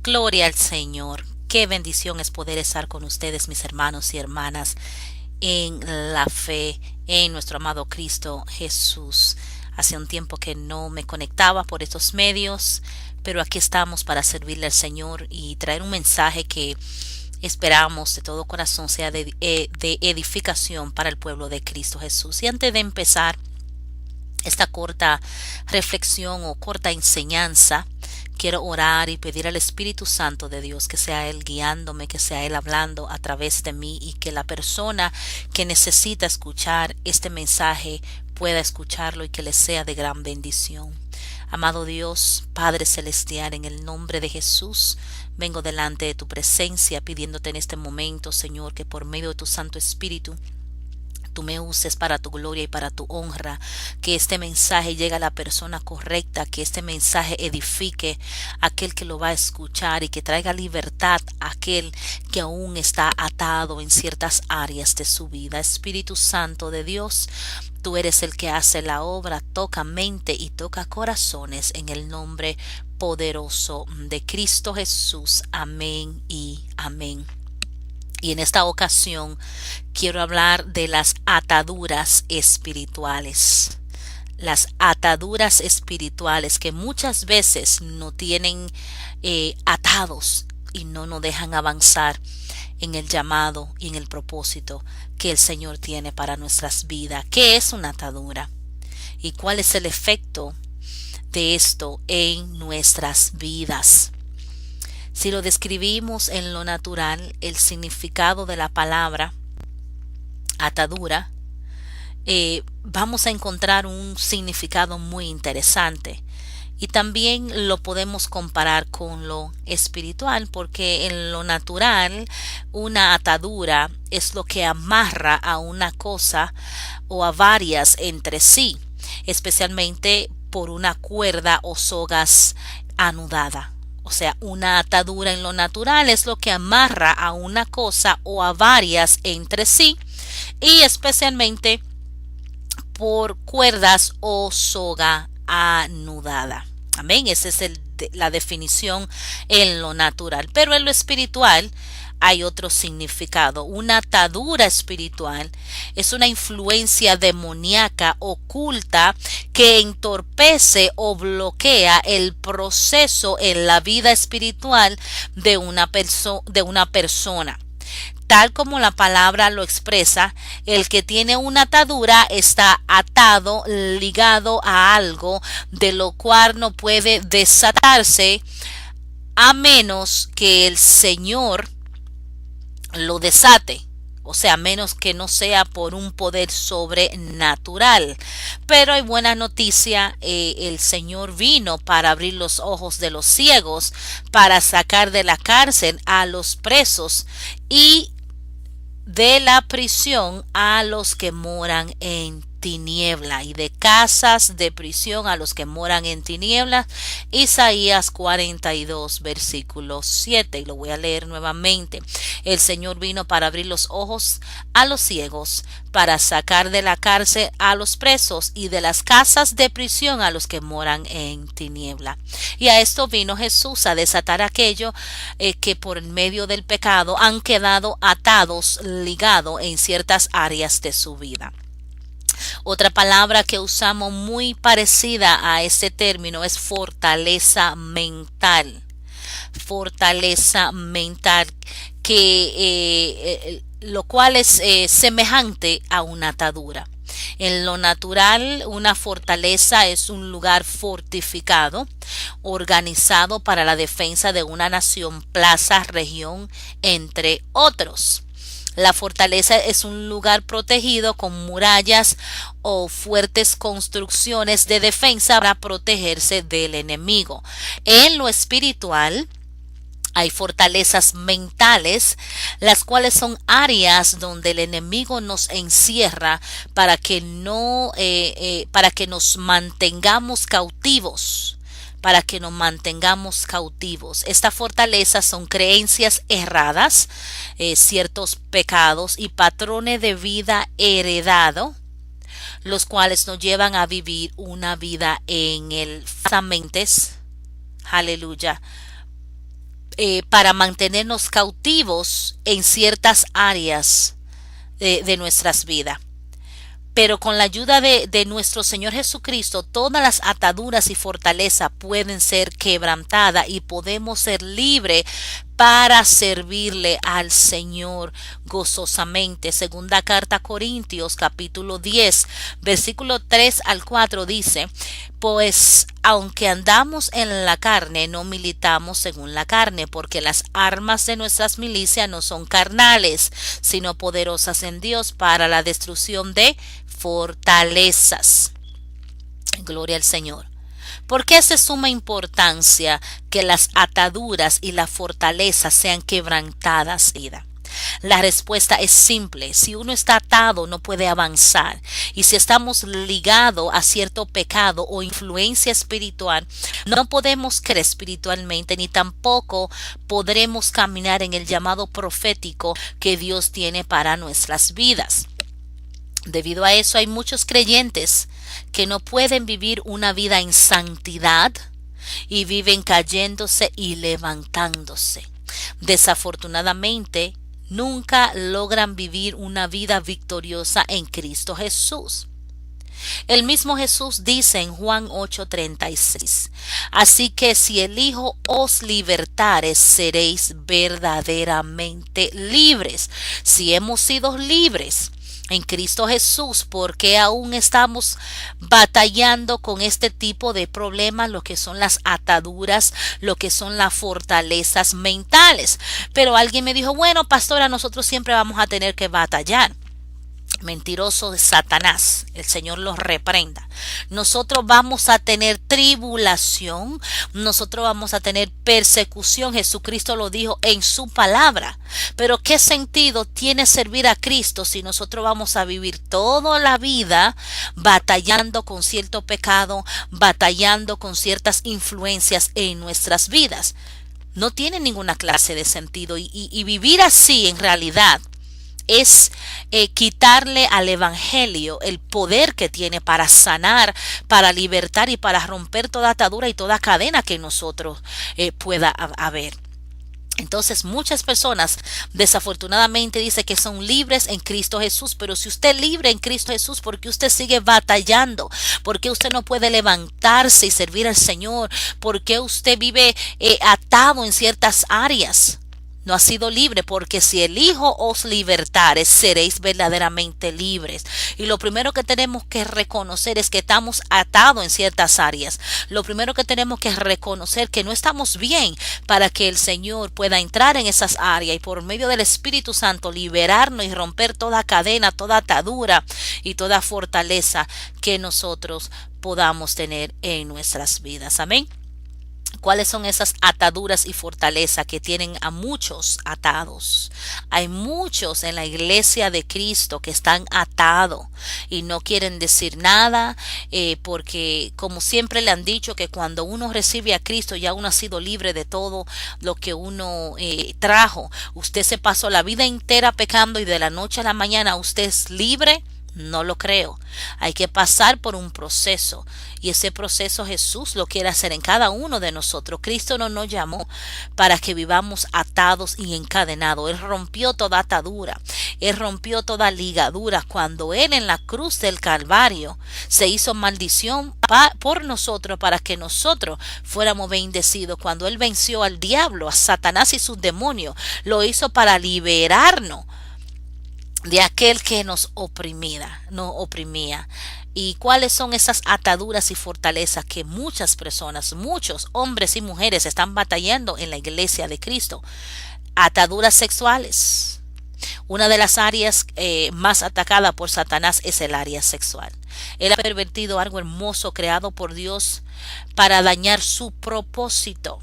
Gloria al Señor. Qué bendición es poder estar con ustedes, mis hermanos y hermanas, en la fe en nuestro amado Cristo Jesús. Hace un tiempo que no me conectaba por estos medios, pero aquí estamos para servirle al Señor y traer un mensaje que esperamos de todo corazón sea de edificación para el pueblo de Cristo Jesús. Y antes de empezar esta corta reflexión o corta enseñanza, quiero orar y pedir al Espíritu Santo de Dios que sea Él guiándome, que sea Él hablando a través de mí y que la persona que necesita escuchar este mensaje pueda escucharlo y que le sea de gran bendición. Amado Dios, Padre Celestial, en el nombre de Jesús, vengo delante de tu presencia pidiéndote en este momento, Señor, que por medio de tu Santo Espíritu tú me uses para tu gloria y para tu honra, que este mensaje llegue a la persona correcta, que este mensaje edifique a aquel que lo va a escuchar y que traiga libertad a aquel que aún está atado en ciertas áreas de su vida. Espíritu Santo de Dios, tú eres el que hace la obra, toca mente y toca corazones en el nombre poderoso de Cristo Jesús. Amén y amén. Y en esta ocasión quiero hablar de las ataduras espirituales. Las ataduras espirituales que muchas veces nos tienen atados y no nos dejan avanzar en el llamado y en el propósito que el Señor tiene para nuestras vidas. ¿Qué es una atadura? ¿Y cuál es el efecto de esto en nuestras vidas? Si lo describimos en lo natural, el significado de la palabra atadura, vamos a encontrar un significado muy interesante. Y también lo podemos comparar con lo espiritual, porque en lo natural una atadura es lo que amarra a una cosa o a varias entre sí, especialmente por una cuerda o sogas anudada. O sea, una atadura en lo natural es lo que amarra a una cosa o a varias entre sí, y especialmente por cuerdas o soga anudada. Amén. Esa es la definición en lo natural. Pero en lo espiritual hay otro significado. Una atadura espiritual es una influencia demoníaca oculta que entorpece o bloquea el proceso en la vida espiritual de una persona. Tal como la palabra lo expresa, el que tiene una atadura está atado, ligado a algo de lo cual no puede desatarse a menos que el Señor lo desate. O sea, menos que no sea por un poder sobrenatural. Pero hay buena noticia, el Señor vino para abrir los ojos de los ciegos, para sacar de la cárcel a los presos y de la prisión a los que moran en tiniebla, y de casas de prisión a los que moran en tinieblas. Isaías 42 versículo 7, y lo voy a leer nuevamente. El Señor vino para abrir los ojos a los ciegos, para sacar de la cárcel a los presos y de las casas de prisión a los que moran en tiniebla. Y a esto vino Jesús, a desatar aquello que por medio del pecado han quedado atados, ligados en ciertas áreas de su vida. Otra palabra que usamos muy parecida a este término es fortaleza mental. Fortaleza mental, que lo cual es semejante a una atadura. En lo natural, una fortaleza es un lugar fortificado, organizado para la defensa de una nación, plaza, región, entre otros. La fortaleza es un lugar protegido con murallas o fuertes construcciones de defensa para protegerse del enemigo. En lo espiritual, hay fortalezas mentales, las cuales son áreas donde el enemigo nos encierra para que para que nos mantengamos cautivos. Para que nos mantengamos cautivos. Estas fortalezas son creencias erradas, ciertos pecados y patrones de vida heredado, los cuales nos llevan a vivir una vida en el falsamente, aleluya, para mantenernos cautivos en ciertas áreas de nuestras vidas. Pero con la ayuda de nuestro Señor Jesucristo, todas las ataduras y fortalezas pueden ser quebrantadas y podemos ser libres para servirle al Señor gozosamente. Segunda carta a Corintios, capítulo 10, versículo 3 al 4 dice: pues aunque andamos en la carne, no militamos según la carne, porque las armas de nuestras milicias no son carnales, sino poderosas en Dios para la destrucción de fortalezas. Gloria al Señor. ¿Por qué es de suma importancia que las ataduras y las fortalezas sean quebrantadas, Ida? La respuesta es simple. Si uno está atado, no puede avanzar. Y si estamos ligados a cierto pecado o influencia espiritual, no podemos crecer espiritualmente, ni tampoco podremos caminar en el llamado profético que Dios tiene para nuestras vidas. Debido a eso, hay muchos creyentes que no pueden vivir una vida en santidad y viven cayéndose y levantándose. Desafortunadamente, nunca logran vivir una vida victoriosa en Cristo Jesús. El mismo Jesús dice en Juan 8:36: así que si el Hijo os libertare, seréis verdaderamente libres. Si hemos sido libres en Cristo Jesús, porque aún estamos batallando con este tipo de problemas, lo que son las ataduras, lo que son las fortalezas mentales? Pero alguien me dijo: bueno, pastora, nosotros siempre vamos a tener que batallar. Mentiroso de Satanás, el Señor los reprenda. Nosotros vamos a tener tribulación, nosotros vamos a tener persecución. Jesucristo lo dijo en su palabra. Pero ¿qué sentido tiene servir a Cristo si nosotros vamos a vivir toda la vida batallando con cierto pecado, batallando con ciertas influencias en nuestras vidas? No tiene ninguna clase de sentido, y vivir así en realidad es quitarle al evangelio el poder que tiene para sanar, para libertar y para romper toda atadura y toda cadena que nosotros pueda haber. Entonces muchas personas desafortunadamente dicen que son libres en Cristo Jesús, pero si usted es libre en Cristo Jesús, ¿por qué usted sigue batallando? ¿Por qué usted no puede levantarse y servir al Señor? ¿Por qué usted vive atado en ciertas áreas? No ha sido libre, porque si el Hijo os libertare, seréis verdaderamente libres. Y lo primero que tenemos que reconocer es que estamos atados en ciertas áreas. Lo primero que tenemos que reconocer que no estamos bien, para que el Señor pueda entrar en esas áreas y por medio del Espíritu Santo liberarnos y romper toda cadena, toda atadura y toda fortaleza que nosotros podamos tener en nuestras vidas. Amén. ¿Cuáles son esas ataduras y fortalezas que tienen a muchos atados? Hay muchos en la iglesia de Cristo que están atados y no quieren decir nada, porque como siempre le han dicho que cuando uno recibe a Cristo ya uno ha sido libre de todo lo que uno trajo. Usted se pasó la vida entera pecando y de la noche a la mañana usted es libre. No lo creo. Hay que pasar por un proceso, y ese proceso Jesús lo quiere hacer en cada uno de nosotros. Cristo no nos llamó para que vivamos atados y encadenados. Él rompió toda atadura, Él rompió toda ligadura cuando Él en la cruz del Calvario se hizo maldición por nosotros, para que nosotros fuéramos bendecidos. Cuando Él venció al diablo, a Satanás y sus demonios, lo hizo para liberarnos de aquel que nos oprimía. ¿Y cuáles son esas ataduras y fortalezas que muchas personas, muchos hombres y mujeres están batallando en la iglesia de Cristo? Ataduras sexuales. Una de las áreas más atacadas por Satanás es el área sexual. Él ha pervertido algo hermoso creado por Dios para dañar su propósito.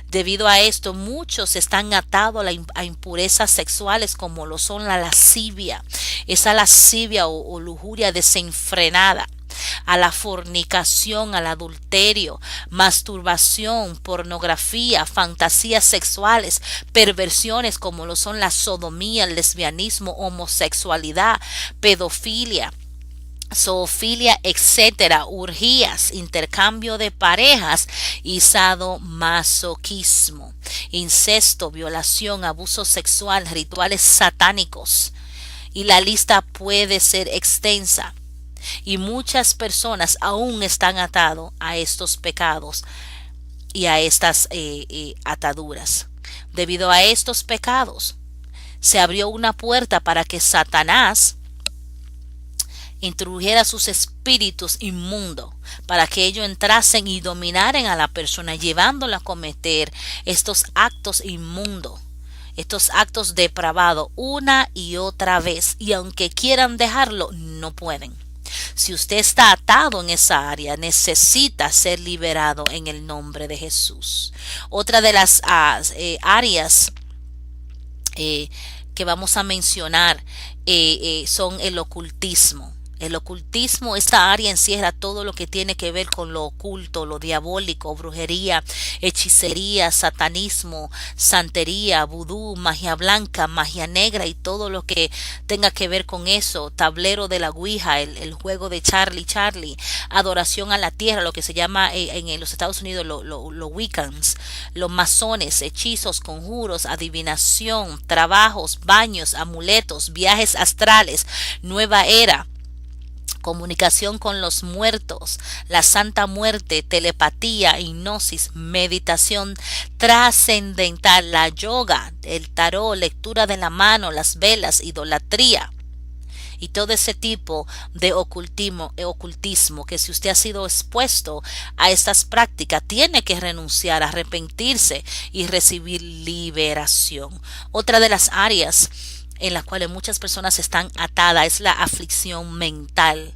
Debido a esto, muchos están atados a impurezas sexuales, como lo son la lascivia, esa lascivia o lujuria desenfrenada, a la fornicación, al adulterio, masturbación, pornografía, fantasías sexuales, perversiones como lo son la sodomía, el lesbianismo, homosexualidad, pedofilia, zoofilia, etcétera, orgías, intercambio de parejas y sadomasoquismo, incesto, violación, abuso sexual, rituales satánicos. Y la lista puede ser extensa. Y muchas personas aún están atados a estos pecados y a estas ataduras. Debido a estos pecados, se abrió una puerta para que Satanás introdujera sus espíritus inmundos para que ellos entrasen y dominaran a la persona, llevándola a cometer estos actos inmundos, estos actos depravados una y otra vez, y aunque quieran dejarlo, no pueden. Si usted está atado en esa área, necesita ser liberado en el nombre de Jesús. Otra de las áreas que vamos a mencionar son el ocultismo. El ocultismo, esta área encierra todo lo que tiene que ver con lo oculto, lo diabólico, brujería, hechicería, satanismo, santería, vudú, magia blanca, magia negra y todo lo que tenga que ver con eso, tablero de la Ouija, el juego de Charlie, adoración a la tierra, lo que se llama en los Estados Unidos los Wiccans, los masones, hechizos, conjuros, adivinación, trabajos, baños, amuletos, viajes astrales, nueva era, comunicación con los muertos, la santa muerte, telepatía, hipnosis, meditación trascendental, la yoga, el tarot, lectura de la mano, las velas, idolatría y todo ese tipo de ocultismo, que si usted ha sido expuesto a estas prácticas tiene que renunciar, arrepentirse y recibir liberación. Otra de las áreas en las cuales muchas personas están atadas es la aflicción mental.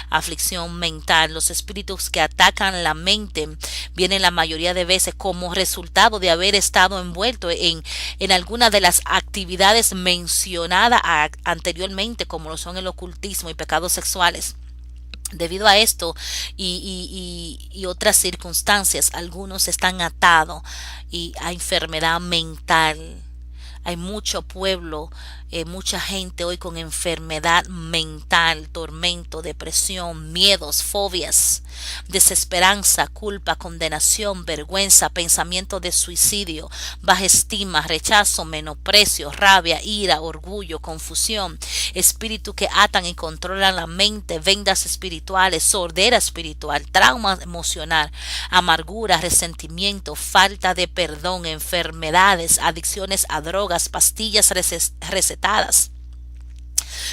Aflicción mental, los espíritus que atacan la mente vienen la mayoría de veces como resultado de haber estado envuelto en alguna de las actividades mencionadas anteriormente, como lo son el ocultismo y pecados sexuales. Debido a esto y otras circunstancias, algunos están atados a enfermedad mental. Hay mucho pueblo, mucha gente hoy con enfermedad mental, tormento, depresión, miedos, fobias, desesperanza, culpa, condenación, vergüenza, pensamiento de suicidio, baja estima, rechazo, menosprecio, rabia, ira, orgullo, confusión, espíritu que atan y controlan la mente, vendas espirituales, sordera espiritual, trauma emocional, amargura, resentimiento, falta de perdón, enfermedades, adicciones a drogas, pastillas recetadas,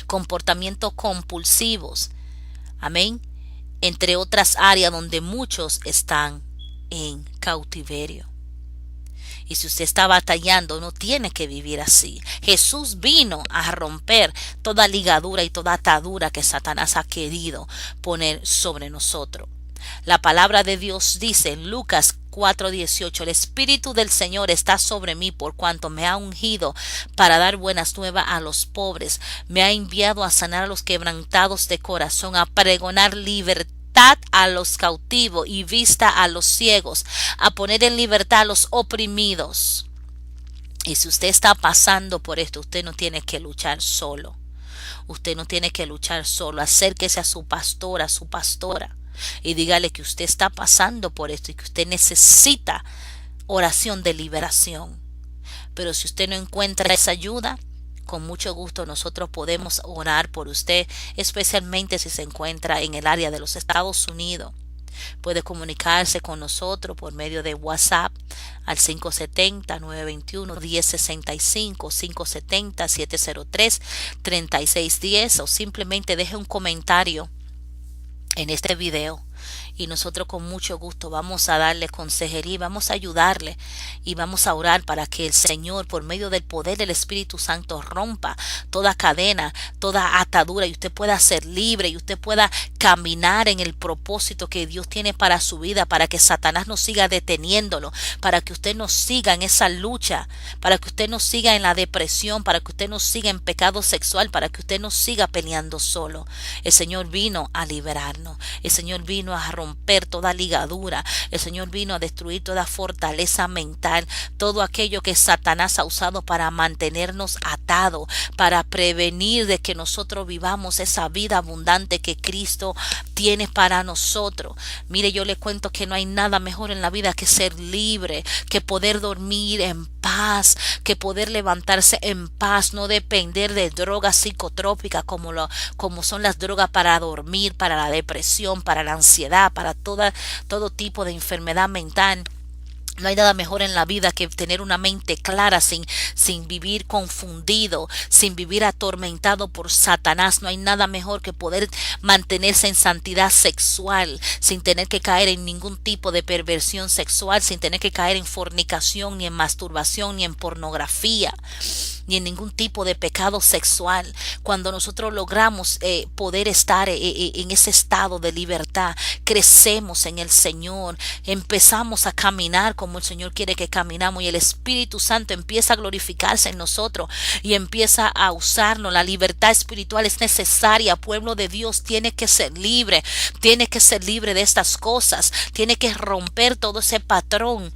comportamientos compulsivos, amén, entre otras áreas donde muchos están en cautiverio. Y si usted está batallando, no tiene que vivir así. Jesús vino a romper toda ligadura y toda atadura que Satanás ha querido poner sobre nosotros. La palabra de Dios dice en Lucas 4:18, el Espíritu del Señor está sobre mí por cuanto me ha ungido para dar buenas nuevas a los pobres, me ha enviado a sanar a los quebrantados de corazón, a pregonar libertad a los cautivos y vista a los ciegos, a poner en libertad a los oprimidos. Y si usted está pasando por esto, usted no tiene que luchar solo. Usted no tiene que luchar solo. Acérquese a su pastor, a su pastora, y dígale que usted está pasando por esto y que usted necesita oración de liberación. Pero si usted no encuentra esa ayuda, con mucho gusto nosotros podemos orar por usted, especialmente si se encuentra en el área de los Estados Unidos. Puede comunicarse con nosotros por medio de WhatsApp al 570-921-1065, 570-703-3610, o simplemente deje un comentario en este video y nosotros con mucho gusto vamos a darle consejería y vamos a ayudarle y vamos a orar para que el Señor, por medio del poder del Espíritu Santo, rompa toda cadena, toda atadura, y usted pueda ser libre y usted pueda caminar en el propósito que Dios tiene para su vida, para que Satanás no siga deteniéndolo, para que usted no siga en esa lucha, para que usted no siga en la depresión, para que usted no siga en pecado sexual, para que usted no siga peleando solo. El Señor vino a liberarnos, el Señor vino a romper romper toda ligadura. El Señor vino a destruir toda fortaleza mental, todo aquello que Satanás ha usado para mantenernos atados, para prevenir de que nosotros vivamos esa vida abundante que Cristo tiene para nosotros. Mire, yo le cuento que no hay nada mejor en la vida que ser libre, que poder dormir en paz, que poder levantarse en paz, no depender de drogas psicotrópicas como son las drogas para dormir, para la depresión, para la ansiedad, para todo tipo de enfermedad mental. No hay nada mejor en la vida que tener una mente clara sin vivir confundido, sin vivir atormentado por Satanás. No hay nada mejor que poder mantenerse en santidad sexual, sin tener que caer en ningún tipo de perversión sexual, sin tener que caer en fornicación, ni en masturbación, ni en pornografía, ni en ningún tipo de pecado sexual. Cuando nosotros logramos poder estar en ese estado de libertad, crecemos en el Señor, empezamos a caminar como el Señor quiere que caminamos, y el Espíritu Santo empieza a glorificarse en nosotros y empieza a usarnos. La libertad espiritual es necesaria. Pueblo de Dios tiene que ser libre de estas cosas, tiene que romper todo ese patrón.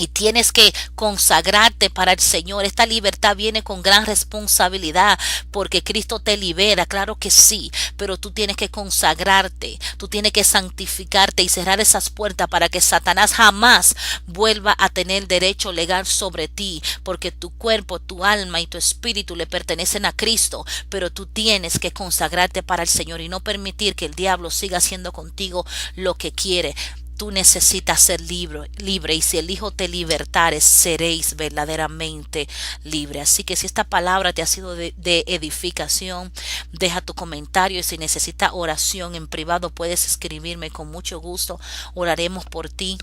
Y tienes que consagrarte para el Señor. Esta libertad viene con gran responsabilidad, porque Cristo te libera, claro que sí, pero tú tienes que consagrarte, tú tienes que santificarte y cerrar esas puertas para que Satanás jamás vuelva a tener derecho legal sobre ti, porque tu cuerpo, tu alma y tu espíritu le pertenecen a Cristo, pero tú tienes que consagrarte para el Señor y no permitir que el diablo siga haciendo contigo lo que quiere. Tú necesitas ser libre, y si el Hijo te libertare, seréis verdaderamente libre. Así que si esta palabra te ha sido de edificación, deja tu comentario, y si necesitas oración en privado puedes escribirme, con mucho gusto oraremos por ti,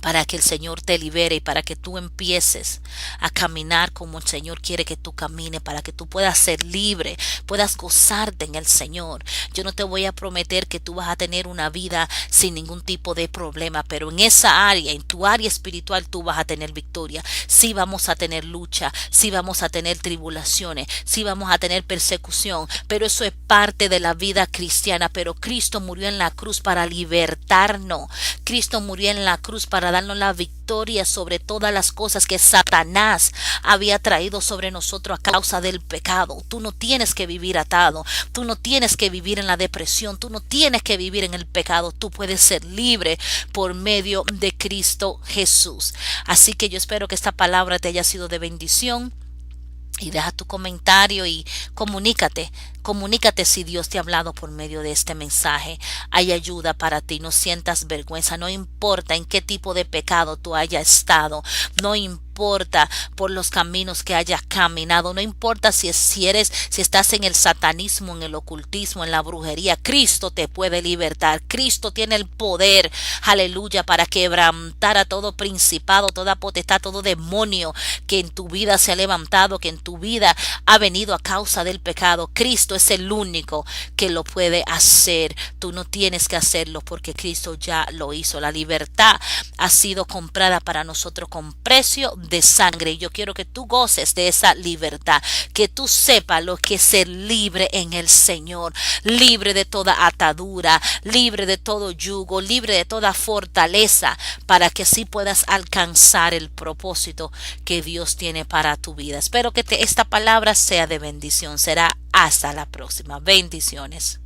para que el Señor te libere y para que tú empieces a caminar como el Señor quiere que tú camines, para que tú puedas ser libre, puedas gozarte en el Señor. Yo no te voy a prometer que tú vas a tener una vida sin ningún tipo de problema, pero en esa área, en tu área espiritual, tú vas a tener victoria. Sí vamos a tener lucha, sí vamos a tener tribulaciones, sí vamos a tener persecución, pero eso es parte de la vida cristiana. Pero Cristo murió en la cruz para libertarnos. Cristo murió en la cruz para darnos la victoria sobre todas las cosas que Satanás había traído sobre nosotros a causa del pecado. Tú no tienes que vivir atado, tú no tienes que vivir en la depresión, tú no tienes que vivir en el pecado. Tú puedes ser libre por medio de Cristo Jesús. Así que yo espero que esta palabra te haya sido de bendición. Y deja tu comentario y comunícate si Dios te ha hablado por medio de este mensaje. Hay ayuda para ti, no sientas vergüenza, no importa en qué tipo de pecado tú hayas estado, no importa por los caminos que hayas caminado, no importa si estás en el satanismo, en el ocultismo, en la brujería. Cristo te puede libertar. Cristo tiene el poder, aleluya, para quebrantar a todo principado, toda potestad, todo demonio que en tu vida se ha levantado, que en tu vida ha venido a causa del pecado. Cristo es el único que lo puede hacer. Tú no tienes que hacerlo, porque Cristo ya lo hizo. La libertad ha sido comprada para nosotros con precio de sangre, y yo quiero que tú goces de esa libertad, que tú sepas lo que es ser libre en el Señor, libre de toda atadura, libre de todo yugo, libre de toda fortaleza, para que así puedas alcanzar el propósito que Dios tiene para tu vida. Espero que esta palabra sea de bendición. Será hasta la próxima. Bendiciones.